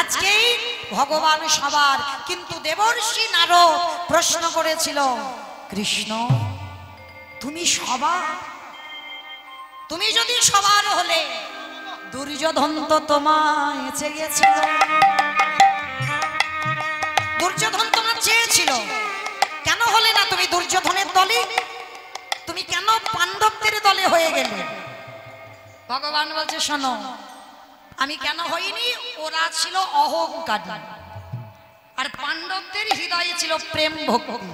আজকেই ভগবান সবার। কিন্তু দেবর্ষি নারদ প্রশ্ন করেছিল, কৃষ্ণ তুমি সবার, তুমি যদি সবার হলে দুর্যোধন তো তোমায় চেয়েছিল, দুর্যোধন তোমার চেয়েছিল, কেন হলে না তুমি দুর্যোধনের দলে? তুমি কেন পাণ্ডবদের দলে হয়ে গেলে? ভগবান বলছে, শোনো, আমি কেন হইনি, ওরা ছিল অহংকারী আর পাণ্ডবদের হৃদয়ে ছিল প্রেম ভক্তি,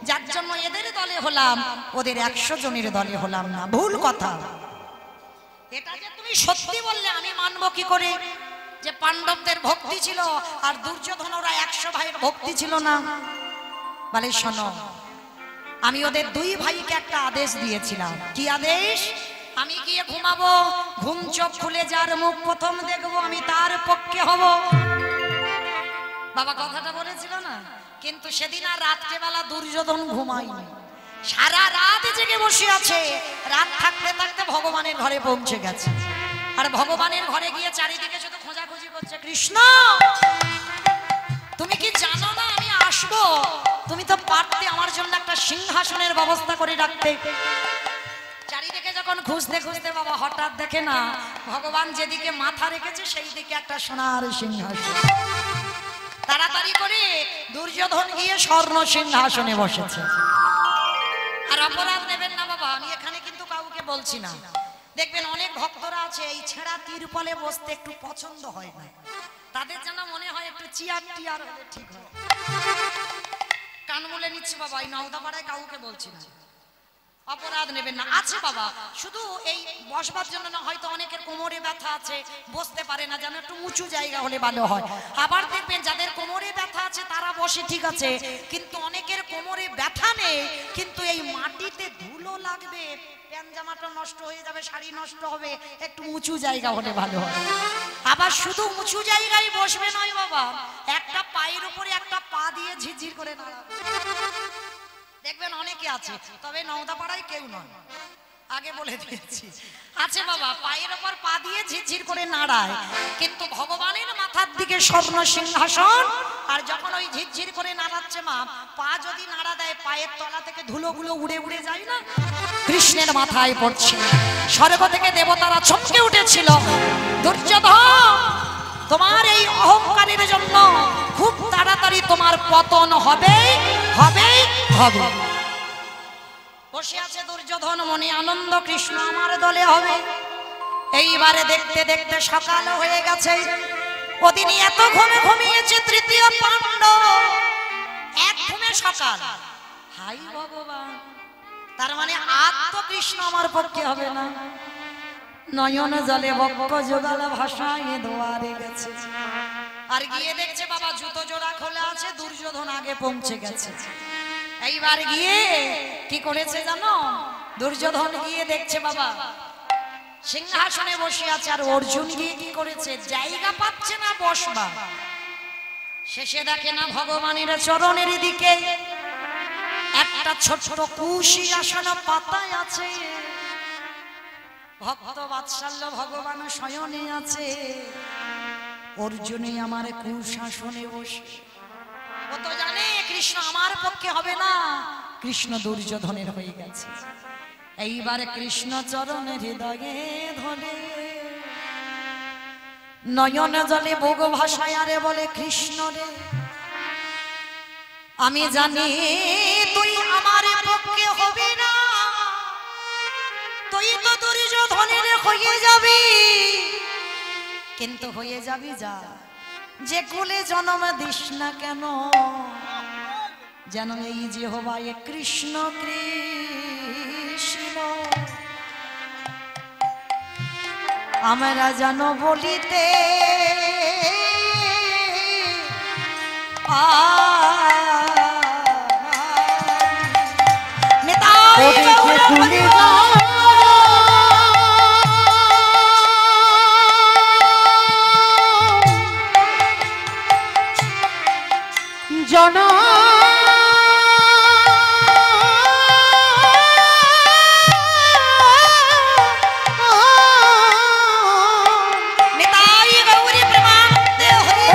যার জন্য এদের দলে হলাম, ওদের 100 জনের দলে হলাম না। ভুল কথা। এটা যে তুমি সত্যি বললে আমি মানবো কি করে যে পাণ্ডবদের ভক্তি ছিল আর দুর্যোধন ওরা 100 ভাইয়ের ভক্তি ছিল না? বলে শোনো, আমি ওদের 2 ভাইকে একটা আদেশ দিয়েছিলাম। কি আদেশ? আমি গিয়ে ঘুমাবো, ঘুম চোখ খুলে যার মুখ প্রথম দেখবো আমি তার পক্ষে হব। বাবা কথাটা বলেছিল না? কিন্তু সেদিন আর রাত্রেবেলা দুর্যোধন ঘুমায়নি, সারা রাত জেগে বসে আছে। রাত থাকতে থাকতে ভগবানের ঘরে পৌঁছে গেছে, আর ভগবানের ঘরে গিয়ে চারিদিকে শুধু খোঁজাখুঁজি করছে, কৃষ্ণ তুমি কি জানো না আমি আসবো? তুমি তো পারতে আমার জন্য একটা সিংহাসনের ব্যবস্থা করে রাখতে। চারিদিকে যখন খুঁজতে খুঁজতে বাবা হঠাৎ দেখে না, ভগবান যেদিকে মাথা রেখেছে সেই দিকে একটা সোনার সিংহাসন। তাড়াতাড়ি করে দুর্যোধন গিয়ে স্বর্ণ সিংহাসনে বসেছে। আর অপরাধ নেবেন না বাবা, আমি এখানে কিন্তু কাউকে বলছি না। দেখবেন অনেক ভক্তরা আছে এই ছেঁড়া তিরপলে বসতে একটু পছন্দ হয় না, তাদের যেন মনে হয় একটু চেয়ার টিয়ার হলে ঠিক হয়। কান বলে নিচ্ছি বাবা, এই নওদাপাড়ায় কাউকে বলছি না, অপরাধ নেবেন না। আছে বাবা, শুধু এই বসবার জন্য না, হয়তো অনেকের কোমরে ব্যথা আছে, বসতে পারে না, যেন একটু উঁচু জায়গা হলে ভালো হয়। আবার দেখবেন যাদের কোমরে ব্যথা আছে তারা বসে ঠিক আছে, কিন্তু অনেকের কোমরে ব্যথা নেই, কিন্তু এই মাটিতে ধুলো লাগবে, প্যান্ট জামাটা নষ্ট হয়ে যাবে, শাড়ি নষ্ট হবে, একটু উঁচু জায়গা হলে ভালো হয়। আবার শুধু উঁচু জায়গায় বসবে নয় বাবা, একটা পায়ের উপরে একটা পা দিয়ে ঝিরঝির করে দাঁড়াবে। দেখবেন অনেকে আছে, তবে নওদাপাড়ায় কেউ নয়, আগে বলে দিয়েছি। আছে বাবা, পায়ের ওপর পা দিয়ে ঝিরঝির করে নাড়ায়, কিন্তু ভগবানের মাথার দিকে স্বর্ণ সিংহাসন, আর যখন ওই ঝিরঝির করে নাড়াচ্ছে মা, পা যদি নাড়া দেয় পায়ের তলা থেকে ধুলোগুলো উড়ে উড়ে যায় না, কৃষ্ণের মাথায় পড়ছে। স্বর্গ থেকে দেবতারা চমকে উঠেছিল, দুর্যোধন তোমার এই অহংকারের জন্য খুব তাড়াতাড়ি তোমার পতন হবে হবে হবে। বসে আছে দুর্যোধন, মনে আনন্দ, কৃষ্ণ আমার দলে হবে। এইবারে দেখতে দেখতে সকাল হয়ে গেছে। ওদিনই এত ঘুমে ঘুমিয়েছে তৃতীয় পাণ্ডব, এক ঘুমে সকাল। হাই ভগবান, তার মানে আজ তো কৃষ্ণ আমার পক্ষে হবে না। নয়ন জলে বক্ষ জোগালা ভাষায় দুয়ারে গেছে, আর গিয়ে দেখছে বাবা জুতো জোড়া খোলা আছে, দুর্যোধন আগে পৌঁছে গেছে। এইবার গিয়ে কি করেছে জানো? দুর্যোধন গিয়ে দেখছে বাবা সিংহাসনে বসে আছে, আর অর্জুন গিয়ে কি করেছে, জায়গা পাচ্ছে না বসবা। শেষে দেখে না ভগবানের চরণের দিকে একটা ছোট কুশি আসন পাতায় আছে, ভক্ত বাৎসল্য ভগবান শয়নে আছে, অর্জুনে আমার কুশাসনে বসে। ও তো জানে কৃষ্ণ আমার পক্ষে হবে না, কৃষ্ণ দুর্যোধনের হয়ে গেছে। এইবারে কৃষ্ণ চরণ হৃদয়ে ধরে নয়ন জলে ভোগ ভাষায় আরে বলে, কৃষ্ণ রে আমি জানি তুই আমার পক্ষে হবে না, তুই তো দুর্যোধনের হয়ে যাবি, কিন্তু হয়ে যাবি যা, যে কুলে জন্ম দিস না কেন, যেন এই যেহোবা কৃষ্ণ কৃষ্ণ আমরা যেন বলিতে জনা নিতাই গৌরী প্রেমানন্দে হরি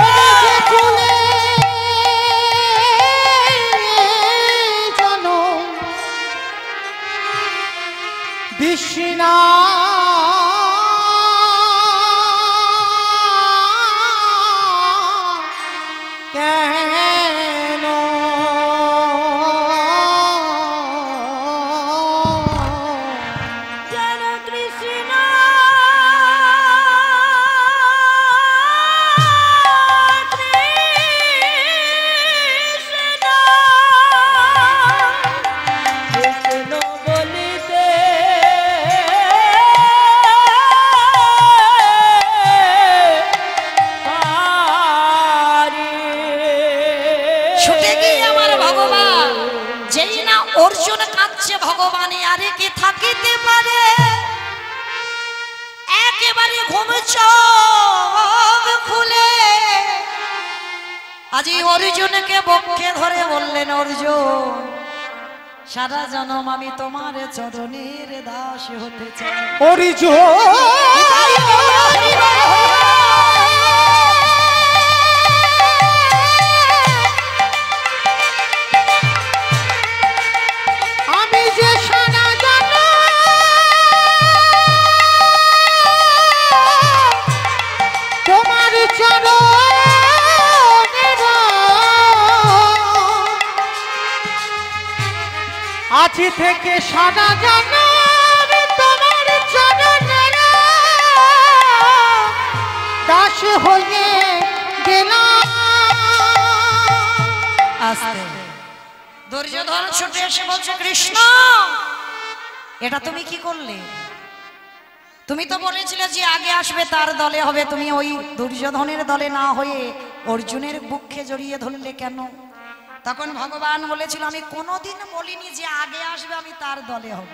অর্জুন কাঁদছে, ভগবানে আরে কি থাকিতে পারে, একেবারে ঘুম চোখ খুলে আজি অর্জুনকে বক্ষে ধরে বললেন, অর্জুন সারা জনম আমি তোমার চরণের দাস হতে চাই। আমি যে সারা জনম তোমার চরণের আজি থেকে সারা জনম তোমার চরণের দাস হয়ে গেলাম। আস্তে দুর্যোধন ছুটে এসে বলছে, কৃষ্ণ এটা তুমি কি করলে? তুমি তো বলেছিলে যে আগে আসবে তার দলে হবে, তুমি ওই দুর্যোধনের দলে না হয়ে অর্জুনের বুকে জড়িয়ে ধরলে কেন? তখন ভগবান বলেছিল, আমি কোনোদিন বলিনি যে আগে আসবে আমি তার দলে হব।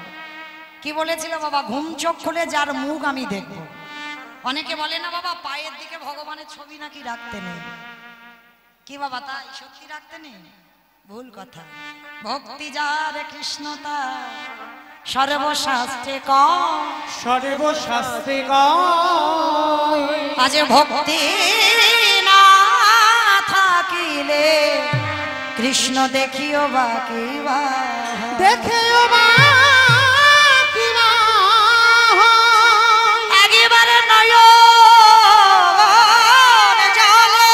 কি বলেছিল বাবা? ঘুম চোখ খুলে যার মুখ আমি দেখব। অনেকে বলে না বাবা পায়ের দিকে ভগবানের ছবি নাকি রাখতে নেই। কি বাবা তাই সত্যি রাখতে নেই? ভুল কথা। ভক্তি যার কৃষ্ণ তার সর্বশাস্ত্রে কয়, সর্বশাস্ত্রে কয় আজ ভক্তি না থাকিলে কৃষ্ণ দেখিও বা কিবা, দেখেও বা কিবা একেবারে নয়ন জলে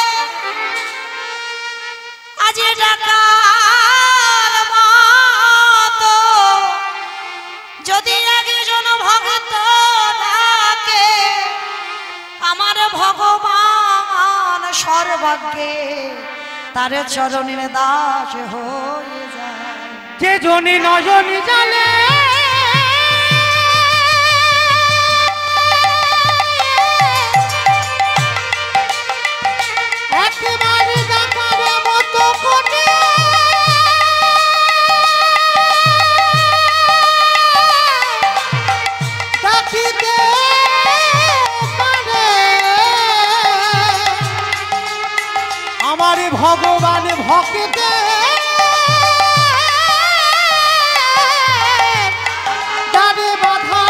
আজ ডাকার মতো যদি একজন ভক্ত ডাকে, আমার ভগবান সর্বাগ্যে তার চরণের দাস হয়ে যায়। যে জনি নজনি জালে একেবারে ডাকার মতো করে ডাকিতে পারে, আমার ভগবান ভক্তে দাঁড়ে বাধা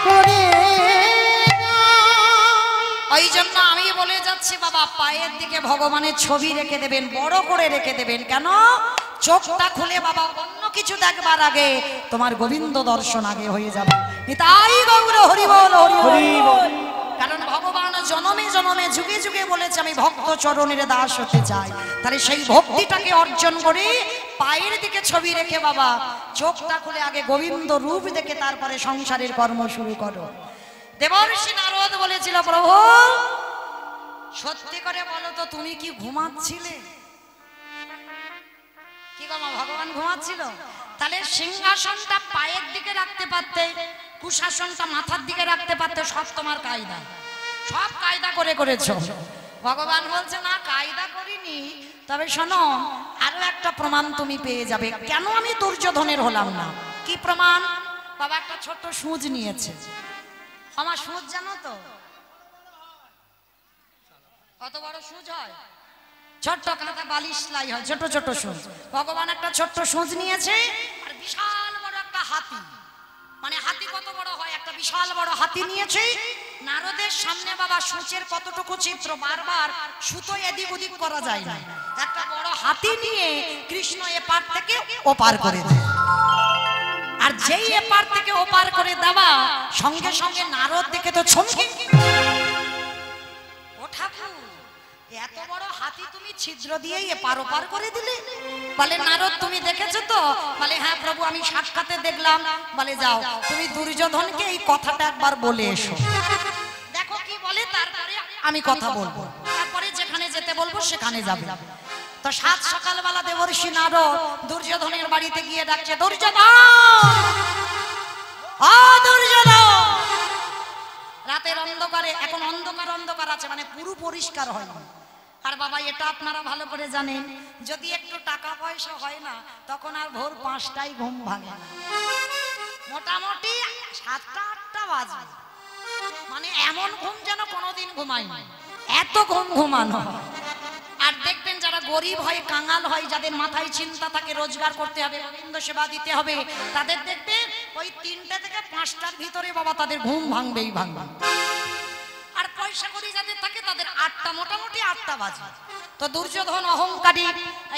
করে। ওই জন্য আমি বলে যাচ্ছি বাবা পায়ের দিকে ভগবানের ছবি রেখে দেবেন, বড় করে রেখে দেবেন। কেন? চোখটা খুলে বাবা অন্য কিছু দেখবার আগে তোমার গোবিন্দ দর্শন আগে হয়ে যাবে। তাই গৌর হরি বল হরি বল। কারণ ভগবান জনমে জনমে যুগে যুগে বলেছে আমি ভক্ত চরণের দাস হতে চাই। তাহলে সেই ভক্তিটাকে অর্জন করে পায়ের দিকে ছবি রেখে বাবা চোখটা খুলে আগে গোবিন্দ রূপ দেখে তারপরে সংসারের কর্ম শুরু করো। দেবর্ষি নারদ বলেছিল, প্রভু সত্যি করে বলো তো তুমি কি ঘুমাচ্ছিলে? কি গো মা, ভগবান ঘুমাচ্ছিল? তাহলে সিংহাসনটা পায়ের দিকে রাখতে পারতে, কুশাসনটা মাথার দিকে রাখতে পারতে, সব তোমার কায়দা, সব কায়দা করে করেছো। ভগবান বলছে না কায়দা করিনি, তবে শোনো আরো একটা প্রমাণ তুমি পেয়ে যাবে কেন আমি দুর্যোধনের হলাম না। কি প্রমাণ? বাবা একটা ছোট্ট সূচ নিয়েছে। আমার সূচ জানো তো কত বড় সূচ হয়? ছোট্ট কাঁথা বালিশ লাই হয়, ছোট ছোট সূচ। ভগবান একটা ছোট্ট সূচ নিয়েছে আর বিশাল বড় একটা হাতি, মানে হাতি কত বড় হয়, একটা বিশাল বড় হাতি নিয়েছে। নারদের সামনে বাবা সূচের কতটুকু চিত্র বারবার সুতো এদিক ওদিক করা যায় না। একটা বড় হাতি নিয়ে কৃষ্ণ এপার থেকে ওপার করে দেয়। আর যেই এপার থেকে ওপার করে দেওয়া সঙ্গে সঙ্গে নারদ দেখে তো চমকে, ও ঠাকুর এত বড় হাতি তুমি ছিদ্র দিয়েই এপার ওপার করে দিলে? বলে নারদ তুমি দেখেছো তো? বলে হ্যাঁ প্রভু আমি সাক্ষাতে দেখলাম। বলে যাও তুমি দুর্যোধনকে এই কথাটা একবার বলে এসো, দেখো কি বলে, তারপরে আমি কথা বলবো, তারপরে যেখানে যেতে বলবো সেখানে যাবে। তো সাত সকালবেলা দেবর্ষি নারদ দুর্যোধনের বাড়িতে গিয়ে ডাকছে, দুর্যোধন ও দুর্যোধন। রাতের অন্ধকারে, এখন অন্ধকার অন্ধকার আছে, মানে পুরো পরিষ্কার হয়নি, আর বাবা এটা আপনারা ভালো করে জানেন, যদি একটু টাকা পয়সা হয় না তখন আর ভোর 5টায় ঘুম ভাঙে না, মোটামুটি 7টা 8টা বাজে। মানে এমন ঘুম যেন কোনোদিন ঘুমাই না, এত ঘুম ঘুমানো। আর দেখবেন যারা গরিব হয়, কাঙাল হয়, যাদের মাথায় চিন্তা থাকে রোজগার করতে হবে, গোবিন্দ সেবা দিতে হবে, তাদের দেখবেন ওই 3টে থেকে 5টার ভিতরে বাবা তাদের ঘুম ভাঙবেই ভাঙবে। আর পয়সা করি যাদের থাকে তাদের 8টা, মোটামুটি 8টা বাজে। তো দুর্যোধন অহংকারী,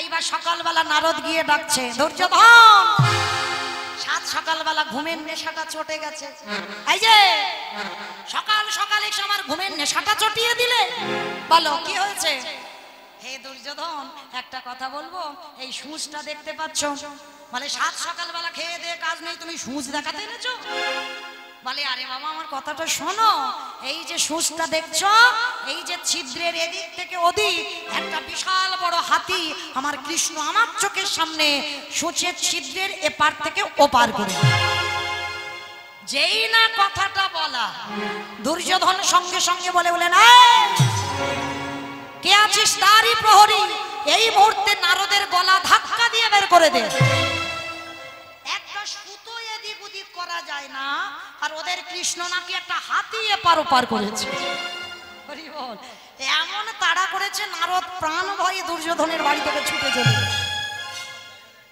এইবার সকালবেলা নারদ গিয়ে ডাকছে, দুর্যোধন সাত সকালবেলা ঘুমের নেশাটা চটে গেছে, এই যে সকাল সকাল এসে আমার ঘুমের নেশাটা চটিয়ে দিলে, বলো কি হয়েছে? হে দুর্যোধন একটা কথা বলবো, এই সূঁচটা দেখতে পাচ্ছ, বলে সাত সকালবেলা খেয়ে দিয়ে কাজ নেই, তুমি সূঁচ দেখাতে এনেছো? বলে আরে বাবা আমার কথাটা শোনো, এই যে সূঁচটা দেখছো, এই যে ছিদ্রের এদিক থেকে ওদিক একটা বিশাল বড় হাতি আমার কৃষ্ণ আমার চোখের সামনে সূঁচের ছিদ্রের এপার থেকে ওপার করে। যেই না কথাটা বলা, দুর্যোধন সঙ্গে সঙ্গে বলে বলেন কে আছিস তারই প্রহরী, এই মুহূর্তে নারদের গলা ধাক্কা দিয়ে বের করে দে। একটা সুতো এদিক ওদিক করা যায় না, আর ওদের কৃষ্ণ নাকি একটা হাতি এপার ওপার করেছে। এমন তাড়া করেছে নারদ প্রাণ ভয়ে দুর্যোধনের বাড়ি থেকে ছুটে চলে গেছে,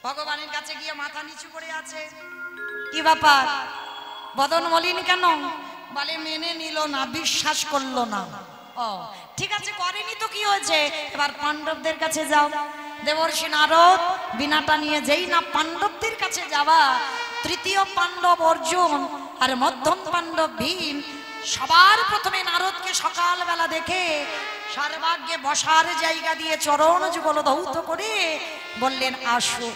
ভগবানের কাছে গিয়ে মাথা নিচু করে আছে। কি ব্যাপার, বদন মলিন কেন? বলে মেনে নিল না, বিশ্বাস করলো না। ও ঠিক আছে, করেনি তো কি হয়েছে, এবার পাণ্ডবদের কাছে যাও। দেবর্ষি নারদ বিনাটা নিয়ে যেই না পাণ্ডবদের কাছে যাওয়া, তৃতীয় পাণ্ডব অর্জুন আর মধ্যম পাণ্ডব ভীম সবার প্রথমে নারদকে সকালবেলা দেখে সর্বাগ্যে বসার জায়গা দিয়ে চরণ যুগল ধৌত করে বললেন আসো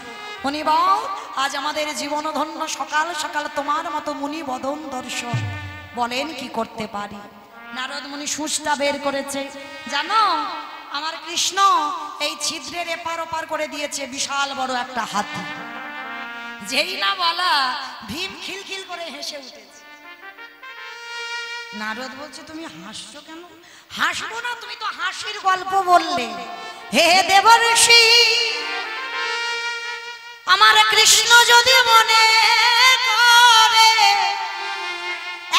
মুনিবর, আজ আমাদের জীবন ধন্য, সকাল সকাল তোমার মতো মুনি বদন দর্শন, বলেন কি করতে পারি? নারদ মুনি সূঁচটা বের করেছে, জানো আমার কৃষ্ণ এই ছিদ্রের এপার ওপার করে দিয়েছে বিশাল বড় একটা হাতি। যেই না বলা, ভীম খিলখিল করে হেসে উঠেছে। নারদ বলছে তুমি হাসছো কেন? হাসবো না, তুমি তো হাসির গল্প বললে। হে দেবর্ষি, আমার কৃষ্ণ যদি মনে করে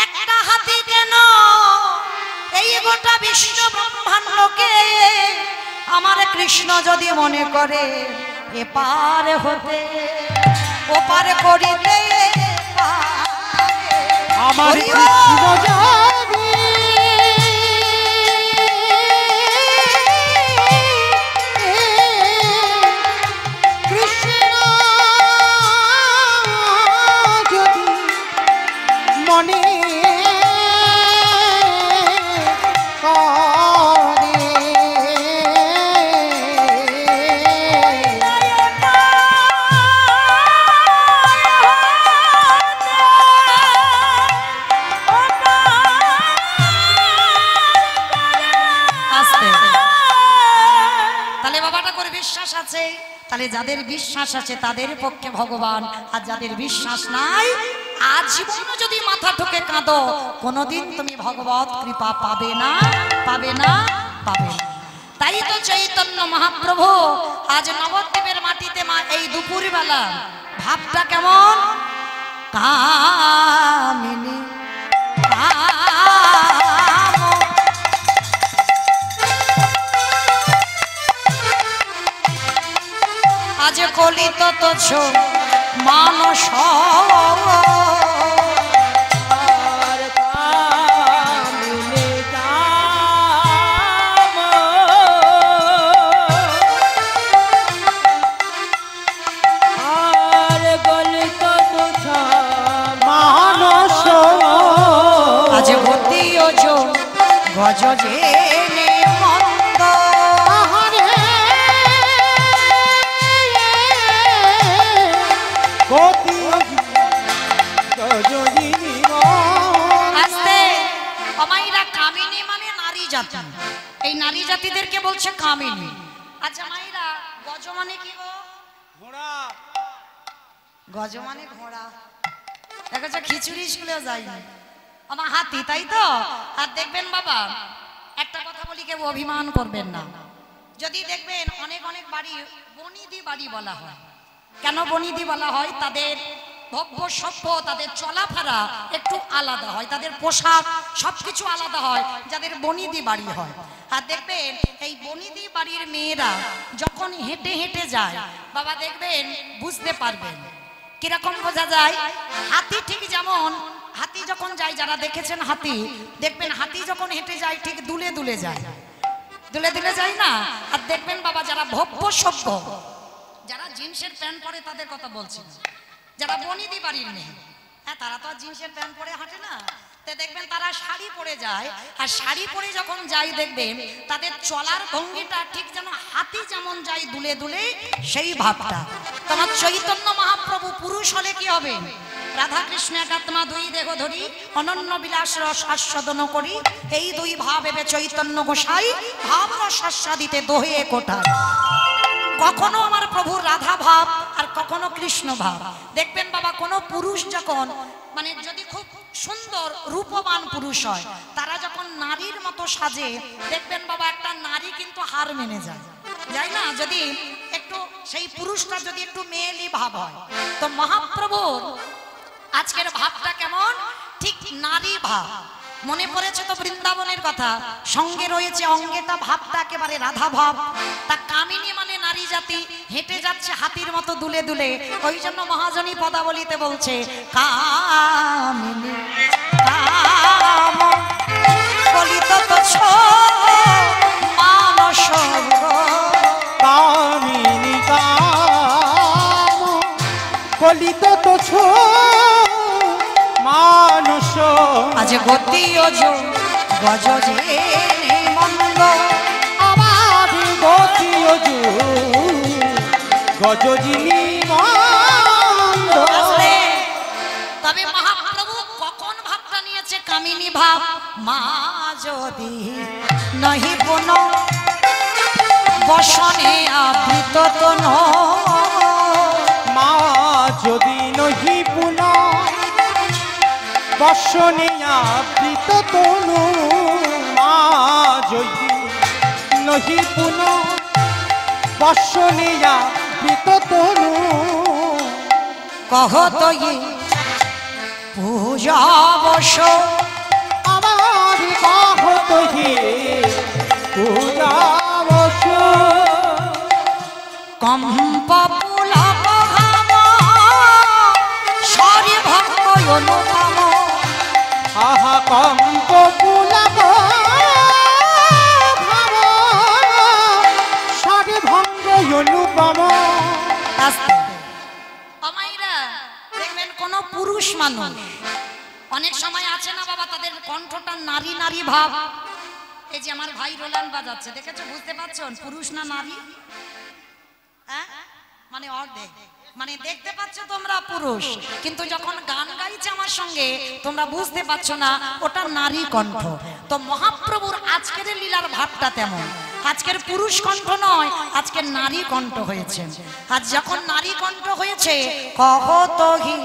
একটা হাতি কেন এই গোটা বিশ্ব ব্রহ্মাণ্ডকে, আমার কৃষ্ণ যদি মনে করে এপার হতে ওপার করিতে আমার কৃষ্ণ যাবে কৃষ্ণ যদি মনে তাহলে যাদের বিশ্বাস আছে তাদের পক্ষে ভগবান, আর যাদের বিশ্বাস নাই আজীবন যদি মাথা ঠুকে কাঁদো কোনোদিন তুমি ভগবত কৃপা পাবে না, পাবে না, পাবে না। তাই তো চৈতন্য মহাপ্রভু আজ নবদ্বীপের মাটিতে মা এই দুপুর বেলা ভাবটা কেমন, কামিনী আজ কলিত তোছ মানস আজ গতি গজ যে মন্দ কামিনী মানে নারী জাতি, এই নারী জাতিদেরকে বলছে কামিনী। আচ্ছা মাইরা, গজ মানে কি গো? ঘোড়া। গজ মানে ঘোড়া। দেখো খিচুড়ি স্কুলেও যাইনি, আমার হাতি, তাই তো? আর দেখবেন বাবা একটা কথা বলি, কেউ অভিমান করবেন না, যদি দেখবেন অনেক অনেক বাড়ি বনিদি বাড়ি বলা হয়। কেন বনিদি বলা হয়? তাদের ভব্য সভ্য, তাদের চলাফেরা একটু আলাদা হয়, তাদের পোশাক সবকিছু আলাদা হয় যাদের বনিদি বাড়ি হয়। আর দেখবেন এই বনিদি বাড়ির মেয়েরা যখন হেঁটে হেঁটে যায় বাবা দেখবেন বুঝতে পারবেন। কিরকম বোঝা যায়? হাতি ঠিক যেমন হাতি যখন যায়, যারা দেখেছেন হাতি, দেখবেন হাতি যখন হেঁটে যায় ঠিক দুলে দুলে যায়, দুলে দুলে যায় না? আর দেখবেন বাবা যারা ভব্য সভ্য, যারা জিন্সের প্যান্ট পরে তাদের কথা বলছি, যারা বনিদি বাড়ির মেয়ে, হ্যাঁ তারা তো আর জিন্সের প্যান্ট পরে হাঁটে না, তে দেখবেন তারা শাড়ি পরে যায়। আর শাড়ি পরে যখন যায় দেখবেন তাদের চলার ভঙ্গিটা ঠিক যেন হাতি যেমন যায় দুলে দুলে, সেই ভাবটা। তোমার চৈতন্য মহাপ্রভু পুরুষ হলে কি হবে? রাধা কৃষ্ণ একাত্মা দুই দেহ ধরি অনন্য বিলাস রস আস্বাদন করি, এই দুই ভাব এবে চৈতন্য গোসাই ভাব রস আস্বাদিতে দোহে কোটা। কখনো আমার প্রভুর রাধা ভাব আর কখনো কৃষ্ণ ভাব। দেখবেন বাবা কোনো পুরুষ যখন মানে যদি খুব সুন্দর রূপবান পুরুষ হয়, তারা যখন নারীর মতো সাজে দেখবেন বাবা একটা নারী কিন্তু হার মেনে যায়, যায় না? যদি একটু সেই পুরুষটা যদি একটু মেয়েলি ভাব হয়, তো মহাপ্রভুর আজকের ভাবটা কেমন? ঠিক নারী ভাব। মনে পড়েছে তো বৃন্দাবনের কথা, সঙ্গে রয়েছে অঙ্গেটা, ভাবটা একেবারে রাধা ভাব। তা কামিনী মানে নারী জাতি, হেঁটে যাচ্ছে হাতির মতো দুলে দুলে। ওই জন্য মহাজনী পদাবলিতে বলছে কামিনী কাম কলিত তোছ মানস কামিনী কাম কলিত তোছ মানস। আজ গতি গজ যে মন্দ আমার গতি গজজিনী মন্দ। তবে মহাপ্রভু কখন ভাবটা নিয়েছে কামিনী ভাব? মা যদি নহি পুন বসনে আবৃত তন, মা যদি নহি পুন বসনে আবৃত তনু, মা যদি নহি পুন বসনে আবৃত তনু। কহত পূজা বস আমার কহত পূজা বস। কম্প পুলক ঘাম সরি ভক্ত অনুপম। আহা কম্প পুলক ঘাম সরি ভঙ্গ অনুপম। আমাইরা দেখবেন কোন পুরুষ মানুষ অনেক সময় আছে না বাবা, তাদের কণ্ঠটা নারী নারী ভাব। এই যে আমার ভাই রোলান বাজাচ্ছে, দেখেছো? বুঝতে পারছো পুরুষ না নারী? হ্যাঁ মানে অর্ধেক, মানে দেখতে পাচ্ছ তোমরা পুরুষ, কিন্তু যখন গান গাইছে আমার সঙ্গে তোমরা বুঝতে পারছো না ওটা নারী কণ্ঠ। তো মহাপ্রভুর আজকের লীলার ভাবটা তেমন। আজকের পুরুষ কণ্ঠ নয়, আজকের নারী কণ্ঠ হয়েছে। আজ যখন নারী কণ্ঠ হয়েছে, কহতহি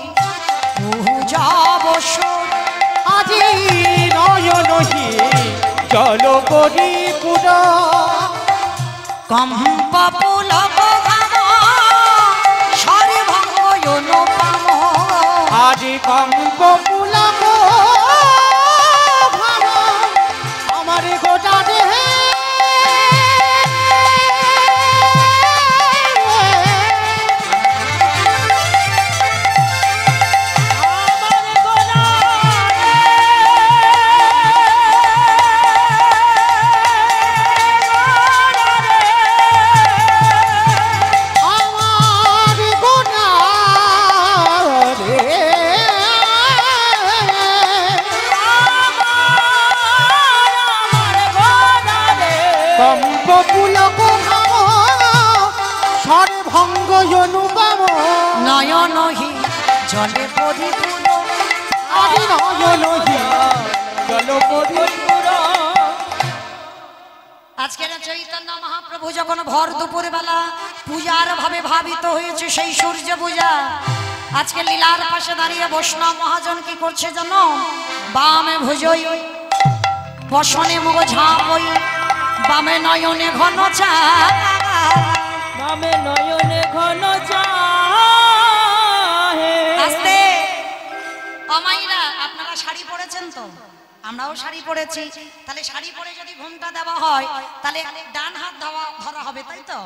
পূজা বস আজি নয়নহি জল করি পুরা। কম্প পুলক ঘাম সরি ভঙ্গ অনুপম। আজি কম্প পুলক ঘাম আমার গোটা দেহে। নয়নহি জলে পরিপূর্ণ। আদি নয়নহি জল পরিপূর্ণ। আজকের চৈতন্য মহাপ্রভু যখন ভর দুপুর বেলা পূজার ভাবে ভাবিত হয়েছে, সেই সূর্য পূজা, আজকে লীলার পাশে দাঁড়িয়ে বৈষ্ণব মহাজন কি করছে জানো? বামে ভুজই বসনে মুগ ঝাঁপই বামে নয়নে ঘন চা, বামে নয়নে ঘন চা। আস্তে অমাইরা, আপনারা শাড়ি পরেছেন তো, আমরাও শাড়ি পরেছি। তাহলে শাড়ি পরে যদি ঘুমটা দেওয়া হয় তাহলে ডান হাত ধরা হবে, তাই তো?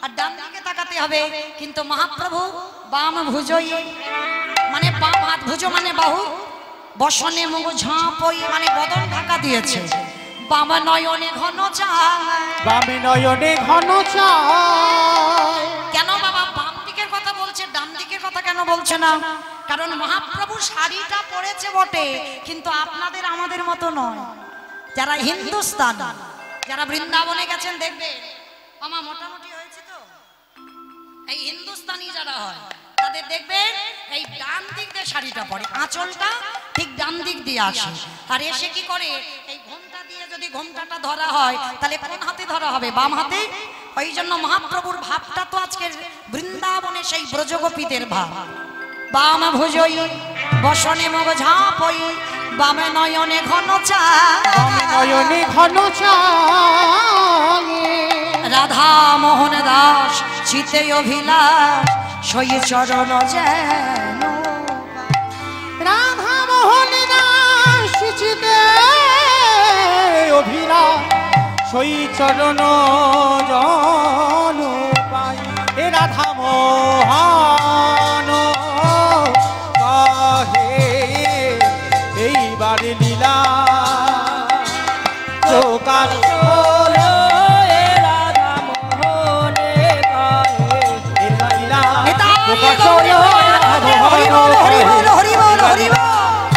আর ডান দিকে তাকাতে হবে। কিন্তু মহাপ্রভু বাম ভুজই, মানে বাম হাত ভুজো মানে বাহু, বসনে মুখ ঝাঁপই মানে বদন ঢাকা দিয়েছে। বাম নয়নে ঘন চা, বামে নয়নে ঘন চা। কেন বাবা বাম দিকের কথা বলছে, ডান দিকের কথা কেন বলছে না? কারণ মহাপ্রভু শাড়িটা পরেছে বটে, কিন্তু আপনাদের আমাদের মতো নয়। যারা হিন্দুস্তান, যারা বৃন্দাবনে গেছেন দেখবে আমার মোটামুটি হয়েছে তো, এই হিন্দুস্তানি যারা হয় তাদের দেখবেন এই ডান দিক দিয়ে শাড়িটা পরে, আঁচলটা ঠিক ডান দিক দিয়ে আসে। আর এসে কি করে, এই ঘোমটা দিয়ে যদি ঘোমটাটা ধরা হয় তাহলে কোন হাতে ধরা হবে? বাম হাতে। ওই জন্য মহাপ্রভুর ভাবটা তো আজকে বৃন্দাবনে সেই ব্রজগোপীদের ভাব। বাম ভুজই বসনে মুখ ঝাঁপই, বামে নয়নে ঘন চা, বামে নয়নে ঘন চা। রাধা মোহন দাস চিতে অভিলাষ, সই চরণ যেন। রাধা মোহন দাস চিতে অভিলাষ, সই চরণ জন পাই। এ রাধা মোহন কহে এইবার লীলা প্রকাশ হলো। এ রাধা মোহনে গায়ে এ লীলা নিতাই প্রকাশ গৌরী হলো। হরি বল, হরি বল, হরি বল, হরি বল।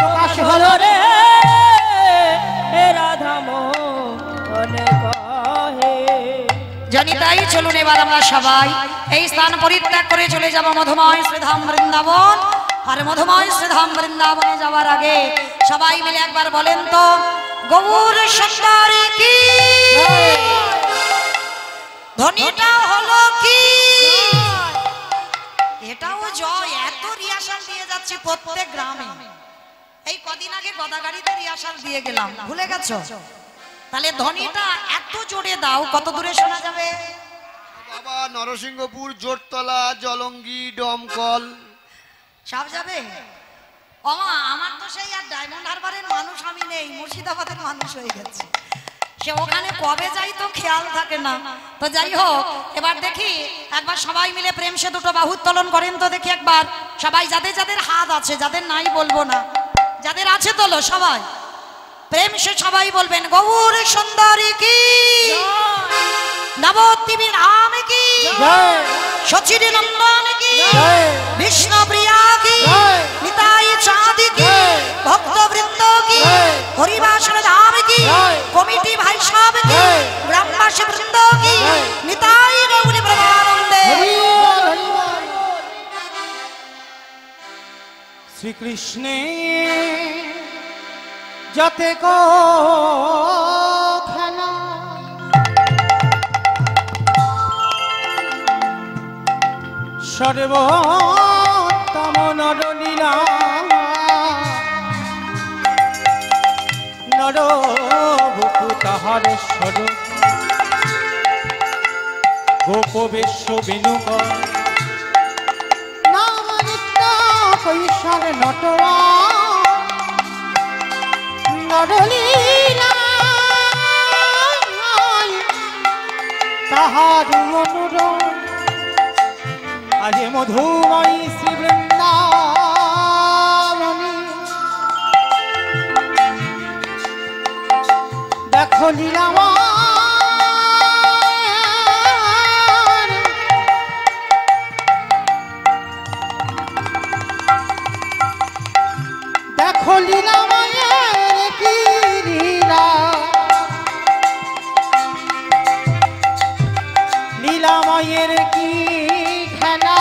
প্রকাশ হলো রে এ রাধা মোহনে গায়ে। জানি তাই চলুন এবার আমরা সবাই এই স্থান পরিত্যাগ করে চলে যাব মধুময় শ্রীধাম বৃন্দাবন। আর মধুময় শ্রীধাম বৃন্দাবনে যাওয়ার আগে সবাই মিলে একবার বলেন তো, গৌর সুন্দরী কি ধ্বনিটা হলো কি? এটাও জয়। এত রিহার্সাল দিয়ে যাচ্ছি প্রত্যেক গ্রামে। এই কদিন আগে গদাগাড়িতে রিহার্সাল দিয়ে গেলাম, ভুলে গেছো? তাহলে ধ্বনিটা এত জোরে দাও, কত দূরে শোনা যাবে? বাবা নরসিংহপুর, জোরতলা, জলঙ্গি, দমকল সব যাবে। ওমা আমার তো সেই আর ডায়মন্ড হারবারের মানুষ আমি নেই, মুর্শিদাবাদের মানুষ হয়ে গেছে। সে ওখানে কবে যাই তো খেয়াল থাকে না। তো যাই হোক, এবার দেখি একবার সবাই মিলে প্রেম সে দুটো বাহু উত্তোলন করেন তো দেখি একবার সবাই। যাদের যাদের হাত আছে, যাদের নাই বলবো না, যাদের আছে তোলো সবাই প্রেম সে সবাই বলবেন, গৌর সুন্দরী কি, নবদ্বীপী রাম কি, জয় সচির নন্দন কি, জয় বিষ্ণু প্রিয়া কি, জয় নিতাই চাঁদ কি, জয় ভক্ত বৃন্দ কি, জয় হরিবাসন ধাম কি, জয় কমিটি ভাই সব কি, জয় গ্রামবাসী বৃন্দ কি, জয় নিতাই গৌরী প্রেমানন্দে। হরি বল, হরি বল। শ্রীকৃষ্ণে যাতে কো খেলা, সর্বোত্তম নরলীলা, নরবপু তাহার স্বরূপ, গোপবেশ্য বেণুকর, নাম নিত্য কৈশোর নটরা, নরলীলা তাহার অনুরোধ, আজে মধুময়ী শ্রী বৃন্দাবনী, দেখো লীলামার, দেখো লীলামায়ের কি লীলা, লীলামায়ের কি খেলা,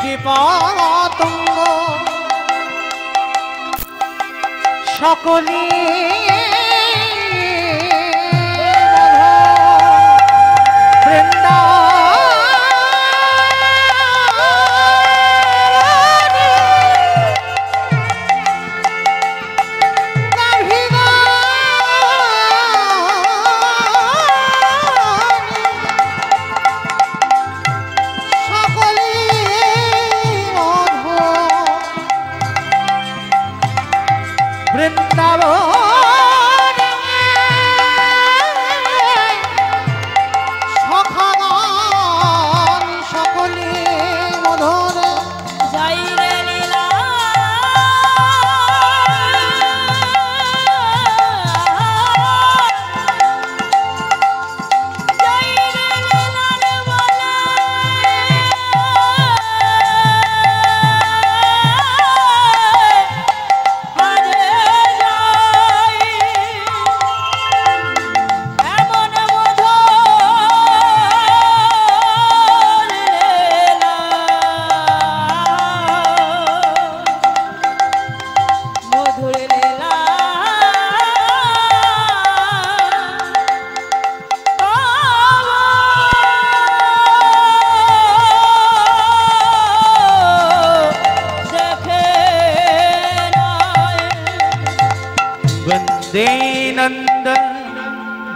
কীটপতঙ্গ সকলে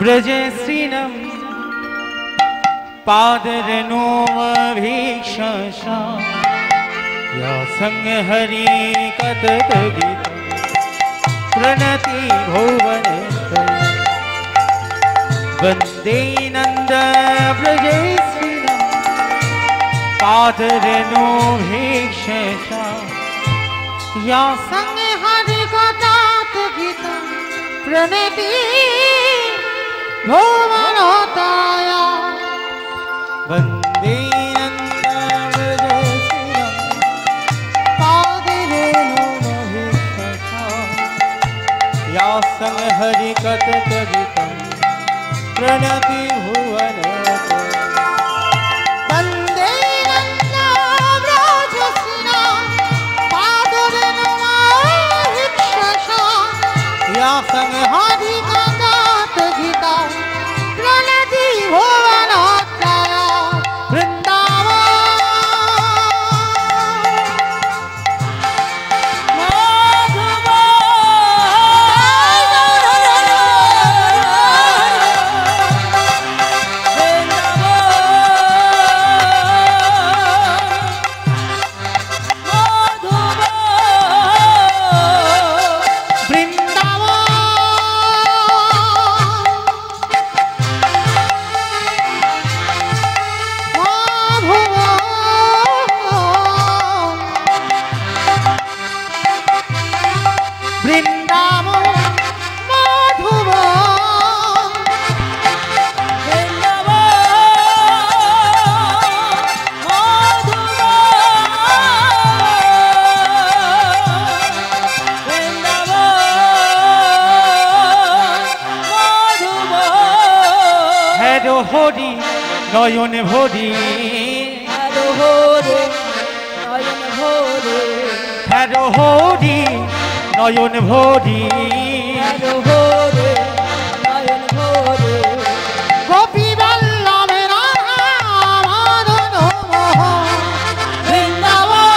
ब्रजश्रीनं पादरेणुमभीक्षसा या संहरि कततगीतं प्रणति भुवनेश्वरी वन्दे नन्द ब्रजश्रीनं पादरेणुभीक्षसा या संहरि कततगीतं प्रणति भुवनोताया वन्दे नन्दब्रजश्रीनं पादरेणुमभीक्षसा या संहरि कततगीतं प्रणति भुवनोताया वन्दे नन्दब्रजश्रीनं पादरेणुमभीक्षसा या संहरि प्रणति भुवनोत्तरा হরি নয়ন ভরি হ্যারো হরে নয়ন ভরে হ্যারো হরি নয়ন ভরি হ্যারো হরে নয়ন ভরে গোপী বল্লভের মাদন মোহন বৃন্দাবন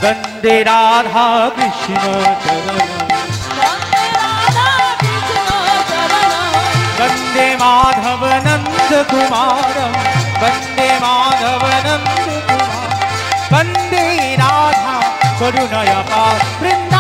वन्दे राधा कृष्ण चरण वन्दे माधव नंद कुमार वन्दे माधव नंद कुमार वन्दे राधा करुणया पार